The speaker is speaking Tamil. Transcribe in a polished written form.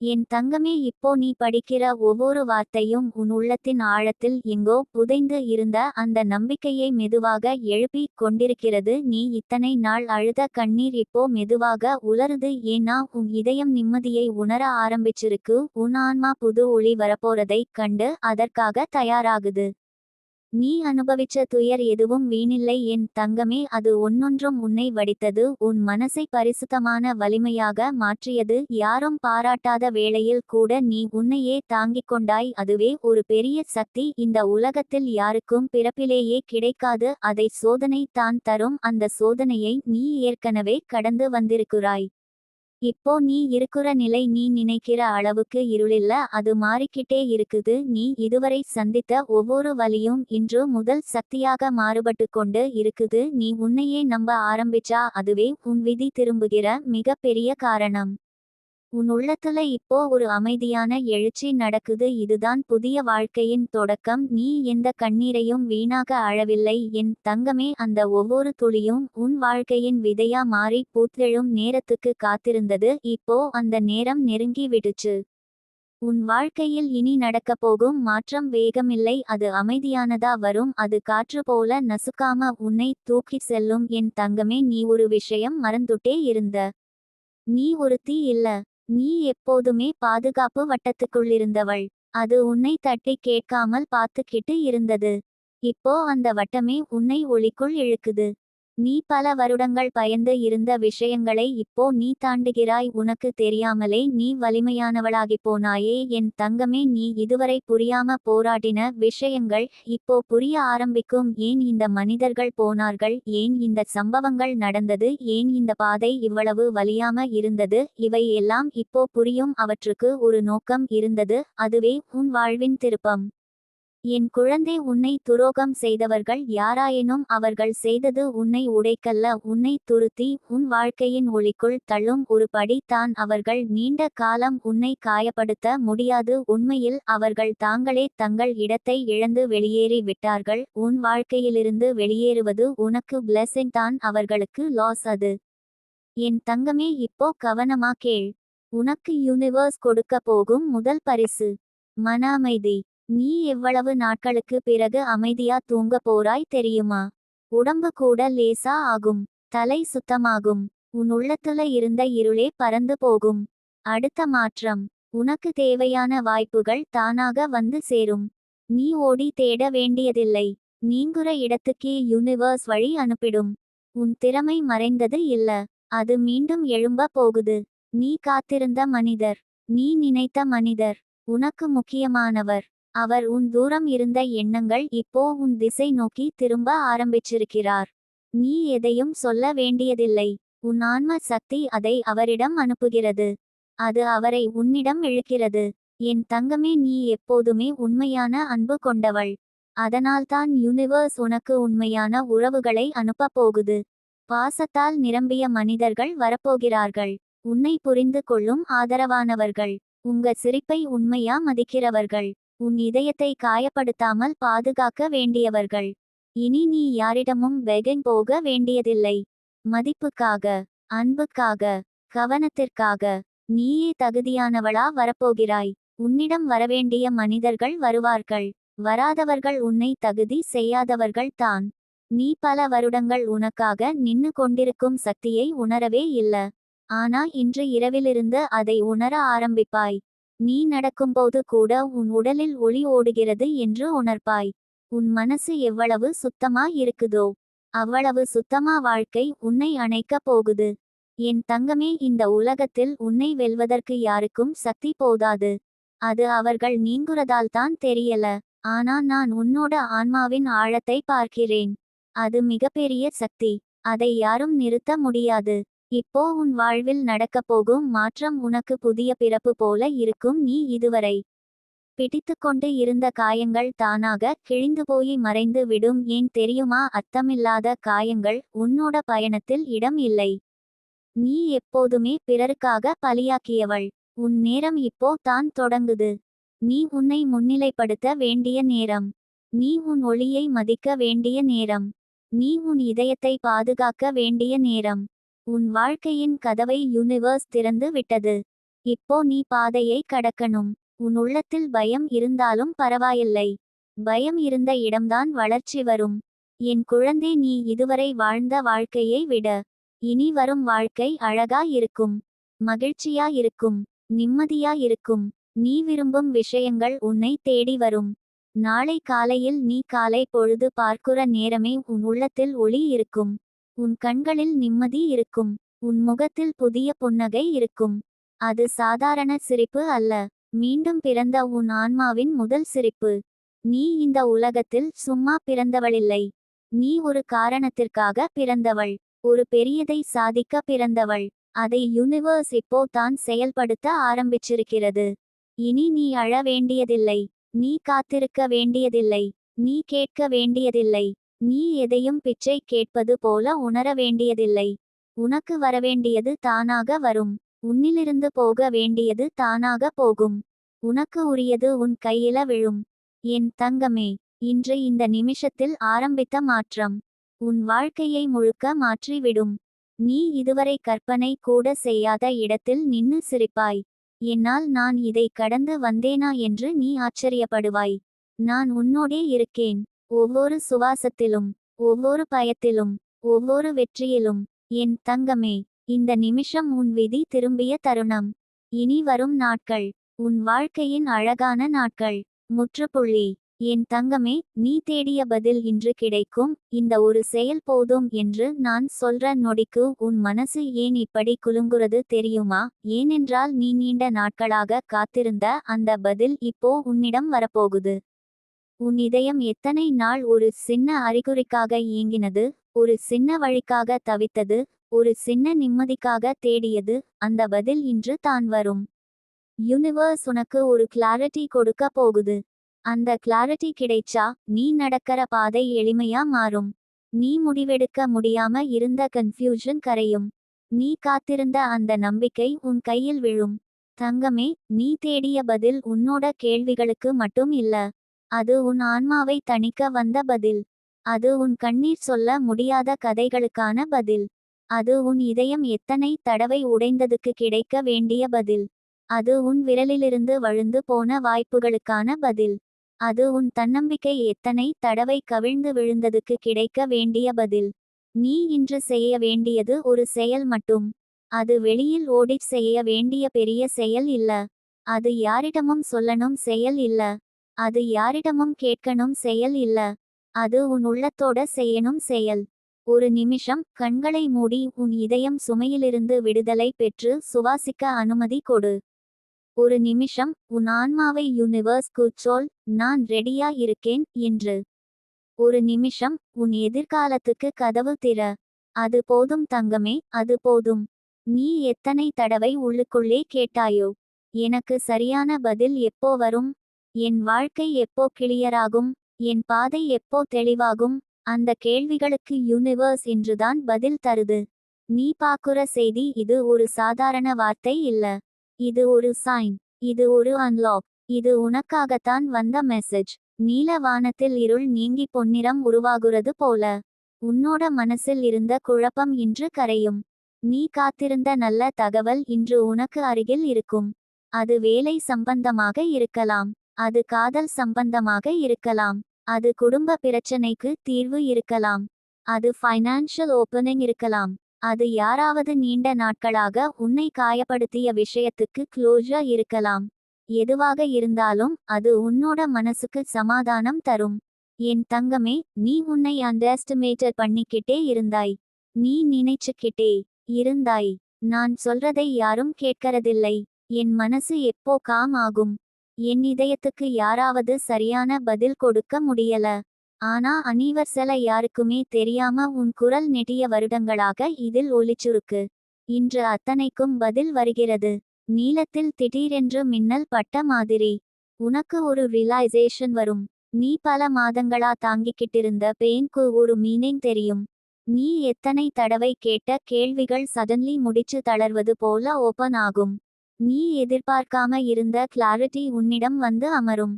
என் தங்கமே, இப்போ நீ படிக்கிற ஒவ்வொரு வார்த்தையும் உன் உள்ளத்தின் ஆழத்தில் எங்கோ புதைந்து இருந்த அந்த நம்பிக்கையை மெதுவாக எழுப்பிக் கொண்டிருக்கிறது. நீ இத்தனை நாள் அழுத கண்ணீர் இப்போ மெதுவாக உலருது. ஏன்னா உன் இதயம் நிம்மதியை உணர ஆரம்பிச்சிருக்கு. உன் ஆன்மா புது ஒளி வரப்போறதைக் கண்டு அதற்காக தயாராகுது. நீ அனுபவிச்ச துயர் எதுவும் வீணில்லை என் தங்கமே. அது ஒன்னொன்றும் உன்னை வடித்தது, உன் மனசை பரிசுத்தமான வலிமையாக மாற்றியது. யாரும் பாராட்டாத வேளையில் கூட நீ உன்னையே தாங்கிக் கொண்டாய். அதுவே ஒரு பெரிய சக்தி. இந்த உலகத்தில் யாருக்கும் பிறப்பிலேயே கிடைக்காது. அதை சோதனை தான் தரும். அந்த சோதனையை நீ ஏற்கனவே கடந்து வந்திருக்கிறாய். இப்போ நீ இருக்குற நிலை நீ நினைக்கிற அளவுக்கு இருளில்ல. அது மாறிக்கிட்டே இருக்குது. நீ இதுவரை சந்தித்த ஒவ்வொரு வலியும் இன்று முதல் சக்தியாக மாறுபட்டு கொண்டு இருக்குது. நீ உன்னையே நம்ப ஆரம்பிச்சா அதுவே உன் விதி திரும்புகிற மிக பெரிய காரணம். உன் உள்ளத்துல இப்போ ஒரு அமைதியான எழுச்சி நடக்குது. இதுதான் புதிய வாழ்க்கையின் தொடக்கம். நீ எந்த கண்ணீரையும் வீணாக அழவில்லை என் தங்கமே. அந்த ஒவ்வொரு துளியும் உன் வாழ்க்கையின் விதையா மாறி பூத்தெழும் நேரத்துக்கு காத்திருந்தது. இப்போ அந்த நேரம் நெருங்கி விடுச்சு. உன் வாழ்க்கையில் இனி நடக்கப்போகும் மாற்றம் வேகமில்லை. அது அமைதியானதா வரும். அது காற்று போல நசுக்காம உன்னை தூக்கி செல்லும் என் தங்கமே. நீ ஒரு விஷயம் மறந்துட்டே இருந்த. நீ ஒருத்தி இல்ல. நீ எப்போதுமே பாதுகாப்பு வட்டத்துக்குள்ளிருந்தவள். அது உன்னை தட்டி கேட்காமல் பார்த்துக்கிட்டு இருந்தது. இப்போ அந்த வட்டமே உன்னை ஒளிக்குள் இழுக்குது. நீ பல வருடங்கள் பயந்து இருந்த விஷயங்களை இப்போ நீ தாண்டுகிறாய். உனக்கு தெரியாமலே நீ வலிமையானவளாகிப் போனாயே என் தங்கமே. நீ இதுவரை புரியாம போராடின விஷயங்கள் இப்போ புரிய ஆரம்பிக்கும். ஏன் இந்த மனிதர்கள் போனார்கள், ஏன் இந்த சம்பவங்கள் நடந்தது, ஏன் இந்த பாதை இவ்வளவு வலியாம இருந்தது, இவை எல்லாம் இப்போ புரியும். அவற்றுக்கு ஒரு நோக்கம் இருந்தது. அதுவே உன் வாழ்வின் திருப்பம். என் குழந்தை, உன்னை துரோகம் செய்தவர்கள் யாராயினும் அவர்கள் செய்தது உன்னை உடைக்கல்ல, உன்னை துருத்தி உன் வாழ்க்கையின் ஒளிக்குள் தள்ளும் ஒரு படி தான். அவர்கள் நீண்ட காலம் உன்னை காயப்படுத்த முடியாது. உண்மையில் அவர்கள் தாங்களே தங்கள் இடத்தை இழந்து வெளியேறி விட்டார்கள். உன் வாழ்க்கையிலிருந்து வெளியேறுவது உனக்கு பிளெஸிங் தான், அவர்களுக்கு லாஸ் அது. என் தங்கமே, இப்போ கவனமா கேள். உனக்கு யூனிவர்ஸ் கொடுக்க போகும் முதல் பரிசு மன அமைதி. நீ எவ்வளவு நாட்களுக்கு பிறகு அமைதியா தூங்க போறாய் தெரியுமா? உடம்பு கூட லேசா ஆகும். தலை சுத்தமாகும். உன் உள்ளத்துல இருந்த இருளே பறந்து போகும். அடுத்த மாற்றம். உனக்கு தேவையான வாய்ப்புகள் தானாக வந்து சேரும். நீ ஓடி தேட வேண்டியதில்லை. நீங்குற இடத்துக்கே யூனிவர்ஸ் வழி அனுப்பிடும். உன் திறமை மறைந்தது இல்ல. அது மீண்டும் எழும்ப போகுது. நீ காத்திருந்த மனிதர். நீ நினைத்த மனிதர். உனக்கு முக்கியமானவர். அவர் உன் தூரம் இருந்த எண்ணங்கள் இப்போ உன் திசை நோக்கி திரும்ப ஆரம்பிச்சிருக்கிறார். நீ எதையும் சொல்ல வேண்டியதில்லை. உன் ஆன்ம சக்தி அதை அவரிடம் அனுப்புகிறது. அது அவரை உன்னிடம் இழுக்கிறது. என் தங்கமே, நீ எப்போதுமே உண்மையான அன்பு கொண்டவள். அதனால்தான் யூனிவர்ஸ் உனக்கு உண்மையான உறவுகளை அனுப்பப் போகுது. பாசத்தால் நிரம்பிய மனிதர்கள் வரப்போகிறார்கள். உன்னை புரிந்து கொள்ளும் ஆதரவானவர்கள். உங்க சிரிப்பை உண்மையா மதிக்கிறவர்கள். உன் இதயத்தை காயப்படுத்தாமல் பாதுகாக்க வேண்டியவர்கள். இனி நீ யாரிடமும் பெகிங் போக வேண்டியதில்லை. மதிப்புக்காக, அன்புக்காக, கவனத்திற்காக. நீயே தகுதியானவளா வரப்போகிறாய். உன்னிடம் வரவேண்டிய மனிதர்கள் வருவார்கள். வராதவர்கள் உன்னை தகுதி செய்யாதவர்கள் தான். நீ பல வருடங்கள் உனக்காக நின்னு கொண்டிருக்கும் சக்தியை உணரவே இல்ல. ஆனா இன்று இரவிலிருந்து அதை உணர ஆரம்பிப்பாய். நீ நடக்கும்போது கூட உன் உடலில் ஒளி ஓடுகிறது என்று உணர்ப்பாய். உன் மனசு எவ்வளவு சுத்தமா இருக்குதோ அவ்வளவு சுத்தமா வாழ்க்கை உன்னை அணைக்க போகுது. என் தங்கமே, இந்த உலகத்தில் உன்னை வெல்வதற்கு யாருக்கும் சக்தி போதாது. அது அவர்கள் நீங்குறதால்தான் தெரியல. ஆனா நான் உன்னோட ஆன்மாவின் ஆழத்தை பார்க்கிறேன். அது மிகப்பெரிய சக்தி. அதை யாரும் நிறுத்த முடியாது. இப்போ உன் வாழ்வில் நடக்கப்போகும் மாற்றம் உனக்கு புதிய பிறப்பு போல இருக்கும். நீ இதுவரை பிடித்துக்கொண்டு இருந்த காயங்கள் தானாக கிழிந்து போய் மறைந்து விடும். ஏன் தெரியுமா? அர்த்தமில்லாத காயங்கள் உன்னோட பயணத்தில் இடம் இல்லை. நீ எப்போதுமே பிறருக்காக பலியாக்கியவள். உன் நேரம் இப்போ தான் தொடங்குது. நீ உன்னை முன்னிலைப்படுத்த வேண்டிய நேரம். நீ உன் ஒளியை மதிக்க வேண்டிய நேரம். நீ உன் இதயத்தை பாதுகாக்க வேண்டிய நேரம். உன் வாழ்க்கையின் கதவை யூனிவர்ஸ் திறந்து விட்டது. இப்போ நீ பாதையை கடக்கணும். உன் உள்ளத்தில் பயம் இருந்தாலும் பரவாயில்லை. பயம் இருந்த இடம்தான் வளர்ச்சி வரும். என் குழந்தை, நீ இதுவரை வாழ்ந்த வாழ்க்கையை விட இனி வரும் வாழ்க்கை அழகா இருக்கும். மகிழ்ச்சியா இருக்கும். நிம்மதியா இருக்கும். நீ விரும்பும் விஷயங்கள் உன்னை தேடி வரும். நாளை காலையில் நீ காலை பொழுது பார்க்குற நேரமே உன் உள்ளத்தில் ஒளி இருக்கும். உன் கண்களில் நிம்மதி இருக்கும். உன் முகத்தில் புதிய புன்னகை இருக்கும். அது சாதாரண சிரிப்பு அல்ல. மீண்டும் பிறந்த உன் ஆன்மாவின் முதல் சிரிப்பு. நீ இந்த உலகத்தில் சும்மா பிறந்தவளில்லை. நீ ஒரு காரணத்திற்காக பிறந்தவள். ஒரு பெரியதை சாதிக்க பிறந்தவள். அதை யூனிவர்ஸ் இப்போ தான் செயல்படுத்த ஆரம்பிச்சிருக்கிறது. இனி நீ அழ வேண்டியதில்லை. நீ காத்திருக்க வேண்டியதில்லை. நீ கேட்க வேண்டியதில்லை. நீ எதையும் பிச்சை கேட்பது போல உணர வேண்டியதில்லை. உனக்கு வரவேண்டியது தானாக வரும். உன்னிலிருந்து போக வேண்டியது தானாக போகும். உனக்கு உரியது உன் கையில விழும். என் தங்கமே, இன்று இந்த நிமிஷத்தில் ஆரம்பித்த மாற்றம் உன் வாழ்க்கையை முழுக்க மாற்றிவிடும். நீ இதுவரை கற்பனை கூட செய்யாத இடத்தில் நின்னு சிரிப்பாய். என்னால் நான் இதை கடந்து வந்தேனா என்று நீ ஆச்சரியப்படுவாய். நான் உன்னோடே இருக்கேன். ஒவ்வொரு சுவாசத்திலும், ஒவ்வொரு பயத்திலும், ஒவ்வொரு வெற்றியிலும். என் தங்கமே, இந்த நிமிஷம் உன் விதி திரும்பிய தருணம். இனி வரும் நாட்கள் உன் வாழ்க்கையின் அழகான நாட்கள். முற்றுப்புள்ளி. என் தங்கமே, நீ தேடிய பதில் இன்று கிடைக்கும். இந்த ஒரு செயல் போதும் என்று நான் சொல்ற நொடிக்கு உன் மனசு ஏன் இப்படி குலுங்குறது தெரியுமா? ஏனென்றால் நீ நீண்ட நாட்களாக காத்திருந்த அந்த பதில் இப்போ உன்னிடம் வரப்போகுது. உன் இதயம் எத்தனை நாள் ஒரு சின்ன அறிகுறிக்காக ஏங்கினது, ஒரு சின்ன வழிக்காக தவித்தது, ஒரு சின்ன நிம்மதிக்காக தேடியது. அந்த பதில் இன்று தான் வரும். யூனிவர்ஸ் உனக்கு ஒரு கிளாரிட்டி கொடுக்க போகுது. அந்த கிளாரிட்டி கிடைச்சா நீ நடக்கிற பாதை எளிமையா மாறும். நீ முடிவெடுக்க முடியாம இருந்த கன்ஃபியூஷன் கரையும். நீ காத்திருந்த அந்த நம்பிக்கை உன் கையில் விழும். தங்கமே, நீ தேடிய பதில் உன்னோட கேள்விகளுக்கு மட்டும் இல்ல. அது உன் ஆன்மாவை தணிக்க வந்த பதில். அது உன் கண்ணீர் சொல்ல முடியாத கதைகளுக்கான பதில். அது உன் இதயம் எத்தனை தடவை உடைந்ததுக்கு கிடைக்க வேண்டிய பதில். அது உன் விரலிலிருந்து வழுந்து போன வாய்ப்புகளுக்கான பதில். அது உன் தன்னம்பிக்கை எத்தனை தடவை கவிழ்ந்து விழுந்ததுக்கு கிடைக்க வேண்டிய பதில். நீ இன்று செய்ய வேண்டியது ஒரு செயல் மட்டும். அது வெளியில் ஓடிச் செய்ய வேண்டிய பெரிய செயல் இல்ல. அது யாரிடமும் சொல்லணும் செயல் இல்ல. அது யாரிடமும் கேட்கணும் செயல் இல்ல. அது உன் உள்ளத்தோட செய்யணும் செயல். ஒரு நிமிஷம் கண்களை மூடி உன் இதயம் சுமையிலிருந்து விடுதலை பெற்று சுவாசிக்க அனுமதி கொடு. ஒரு நிமிஷம் உன் ஆன்மாவை யூனிவர்ஸ்க்கு சொல், நான் ரெடியா இருக்கேன் என்று. ஒரு நிமிஷம் உன் எதிர்காலத்துக்கு கதவு திற. அது போதும் தங்கமே, அது போதும். நீ எத்தனை தடவை உள்ளுக்குள்ளே கேட்டாயோ, எனக்கு சரியான பதில் எப்போ வரும்? என் வாழ்க்கை எப்போ கிளியராகும்? என் பாதை எப்போ தெளிவாகும்? அந்த கேள்விகளுக்கு யூனிவர்ஸ் இன்றுதான் பதில் தருது. நீ பாக்குற செய்தி இது ஒரு சாதாரண வார்த்தை இல்ல. இது ஒரு சைன். இது ஒரு அன்லாக். இது உனக்காகத்தான் வந்த மெசேஜ். நீல வானத்தில் இருள் நீங்கி பொன்னிறம் உருவாகுறது போல. உன்னோட மனசில் இருந்த குழப்பம் இன்று கரையும். நீ காத்திருந்த நல்ல தகவல் இன்று உனக்கு அருகில் இருக்கும். அது வேலை சம்பந்தமாக இருக்கலாம். அது காதல் சம்பந்தமாக இருக்கலாம். அது குடும்ப பிரச்சனைக்கு தீர்வு இருக்கலாம். அது ஃபைனான்ஷியல் ஓப்பனிங் இருக்கலாம். அது யாராவது நீண்ட நாட்களாக உன்னை காயப்படுத்திய விஷயத்துக்கு க்ளோஷர் இருக்கலாம். எதுவாக இருந்தாலும் அது உன்னோட மனசுக்கு சமாதானம் தரும். என் தங்கமே, நீ உன்னை அண்டர்எஸ்டிமேட்டட் பண்ணிக்கிட்டே இருந்தாய். நீ நினைச்சுக்கிட்டே இருந்தாய், நான் சொல்றதை யாரும் கேட்கறதில்லை. என் மனசு எப்போ காம் ஆகும்? என் இதயத்துக்கு யாராவது சரியான பதில் கொடுக்க முடியல. ஆனா அனிவர்சல யாருக்குமே தெரியாம உன் குரல் நெடிய வருடங்களாக இதில் ஒலிச்சுருக்கு. இன்று அத்தனைக்கும் பதில் வருகிறது. நீலத்தில் திடீரென்று மின்னல் பட்ட மாதிரி. உனக்கு ஒரு ரியலைசேஷன் வரும். நீ பல மாதங்களா தாங்கிக்கிட்டிருந்த பெயின்க்கு ஒரு மீனிங் தெரியும். நீ எத்தனை தடவை கேட்ட கேள்விகள் சடன்லி முடிச்சு தளர்வது போல ஓபன் ஆகும். நீ எதிர்பார்க்காம இருந்த கிளாரிட்டி உன்னிடம் வந்து அமரும்.